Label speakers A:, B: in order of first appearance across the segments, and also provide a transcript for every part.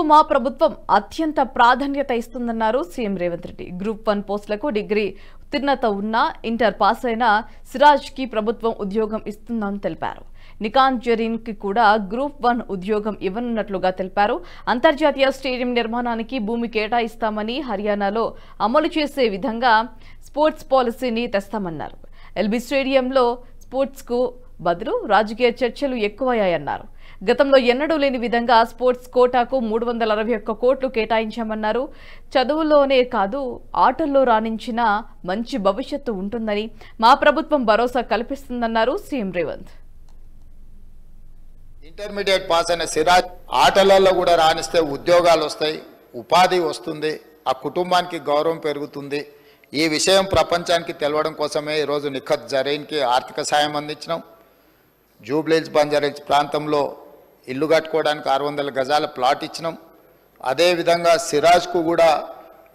A: మా ప్రభుత్వం అత్యంత ప్రాధాన్యత ఇస్తుందన్నారు సీఎం రేవంత్ రెడ్డి. గ్రూప్ 1 పోస్టులకు డిగ్రీ ఉత్తీర్ణత ఉన్న ఇంటర్ పాస్ అయిన సిరాజ్ కి ప్రభుత్వం ఉద్యోగం ఇస్తుందని తెలిపారు. నికాన్ జరీన్ కి కూడా గ్రూప్ 1 ఉద్యోగం ఇవ్వనున్నట్లుగా తెలిపారు. అంతర్జాతీయ స్టేడియం నిర్మాణానికి భూమి కేటాయిస్తామని, హర్యానాలో అమలు చేసే విధంగా స్పోర్ట్స్ పాలసీని తెస్తామన్నారు. ఎల్బీ స్టేడియంలో స్పోర్ట్స్ కు బదులు రాజకీయ చర్చలు ఎక్కువయ్యాయన్నారు. గతంలో ఎన్నడూ లేని విధంగా స్పోర్ట్స్ కోటాకు 361 కోట్లు కేటాయించామన్నారు. చదువులోనే కాదు ఆటల్లో రాణించిన మంచి భవిష్యత్తు ఉంటుందని మా ప్రభుత్వం భరోసా కల్పిస్తుందన్నారు సీఎం రేవంత్.
B: ఇంటర్మీడియట్ పాస్ అయిన సిరాజ్ ఆటలలో కూడా రాణిస్తే ఉద్యోగాలు వస్తాయి, ఉపాధి వస్తుంది, ఆ కుటుంబానికి గౌరవం పెరుగుతుంది. ఈ విషయం ప్రపంచానికి తెలవడం కోసమే ఈరోజు నిఖత్ జరీన్కి ఆర్థిక సాయం అందించినాం. జూబ్లీహిల్స్ బంజారాహిల్స్ ప్రాంతంలో ఇల్లు కట్టుకోవడానికి 600 గజాల ప్లాట్ ఇచ్చినాం. అదేవిధంగా సిరాజ్కు కూడా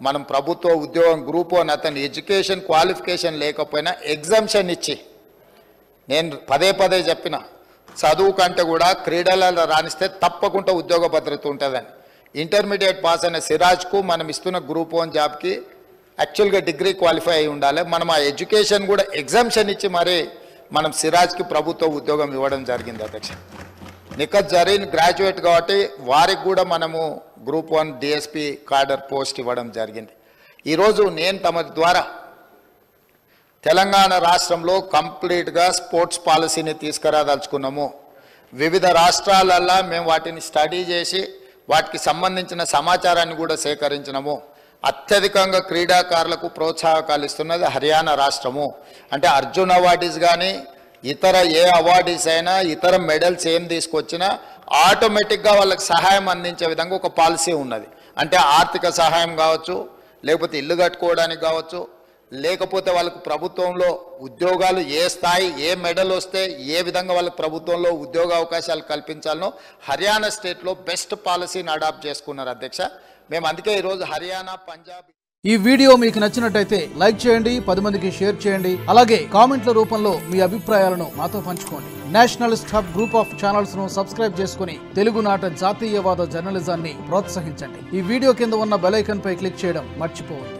B: మనం ప్రభుత్వ ఉద్యోగం గ్రూప్ 1 అతని ఎడ్యుకేషన్ క్వాలిఫికేషన్ లేకపోయినా ఎగ్జామ్షన్ ఇచ్చి, నేను పదే చెప్పిన చదువు కంటే కూడా క్రీడలలో రాణిస్తే తప్పకుండా ఉద్యోగ భద్రత ఉంటుందని. ఇంటర్మీడియట్ పాస్ అయిన సిరాజ్కు మనం ఇస్తున్న గ్రూప్ 1 జాబ్కి యాక్చువల్గా డిగ్రీ క్వాలిఫై అయి ఉండాలి. మనం ఆ ఎడ్యుకేషన్ కూడా ఎగ్జామ్షన్ ఇచ్చి మరి మనం సిరాజ్కి ప్రభుత్వ ఉద్యోగం ఇవ్వడం జరిగింది అధ్యక్ష. నిఖత్ జరీన్ గ్రాడ్యుయేట్ కాబట్టి వారికి కూడా మనము గ్రూప్ 1 డిఎస్పీ కార్డర్ పోస్ట్ ఇవ్వడం జరిగింది. ఈరోజు నేను తమ ద్వారా తెలంగాణ రాష్ట్రంలో కంప్లీట్గా స్పోర్ట్స్ పాలసీని తీసుకురాదలుచుకున్నాము. వివిధ రాష్ట్రాలల్లో మేము వాటిని స్టడీ చేసి వాటికి సంబంధించిన సమాచారాన్ని కూడా సేకరించినాము. అత్యధికంగా క్రీడాకారులకు ప్రోత్సాహకాలు ఇస్తున్నది హర్యానా రాష్ట్రము. అంటే అర్జున్ అవార్డీస్ కానీ ఇతర ఏ అవార్డీస్ అయినా ఇతర మెడల్స్ ఏం తీసుకొచ్చినా ఆటోమేటిక్గా వాళ్ళకి సహాయం అందించే విధంగా ఒక పాలసీ ఉన్నది. అంటే ఆర్థిక సహాయం కావచ్చు, లేకపోతే ఇల్లు కట్టుకోవడానికి కావచ్చు, లేకపోతే వాళ్ళకు ప్రభుత్వంలో ఉద్యోగాలు ఏ స్థాయి ఏ మెడల్ వస్తే ఏ విధంగా వాళ్ళకి ప్రభుత్వంలో ఉద్యోగ అవకాశాలు కల్పించాలనో హర్యానా స్టేట్లో బెస్ట్ పాలసీని అడాప్ట్ చేసుకున్నారు అధ్యక్ష. మేము అందుకే ఈరోజు హర్యానా, పంజాబ్.
C: ఈ వీడియో మీకు నచ్చినట్టయితే లైక్ చేయండి, 10 మందికి షేర్ చేయండి. అలాగే కామెంట్ల రూపంలో మీ అభిప్రాయాలను మాతో పంచుకోండి. Nationalist hub group of channels ను సబ్స్క్రైబ్ చేసుకుని తెలుగునాట జాతీయవాద జర్నలిజాన్ని ప్రోత్సహించండి. ఈ వీడియో కింద ఉన్న బెల్ ఐకాన్ పై క్లిక్ చేయడం మర్చిపోవద్దు.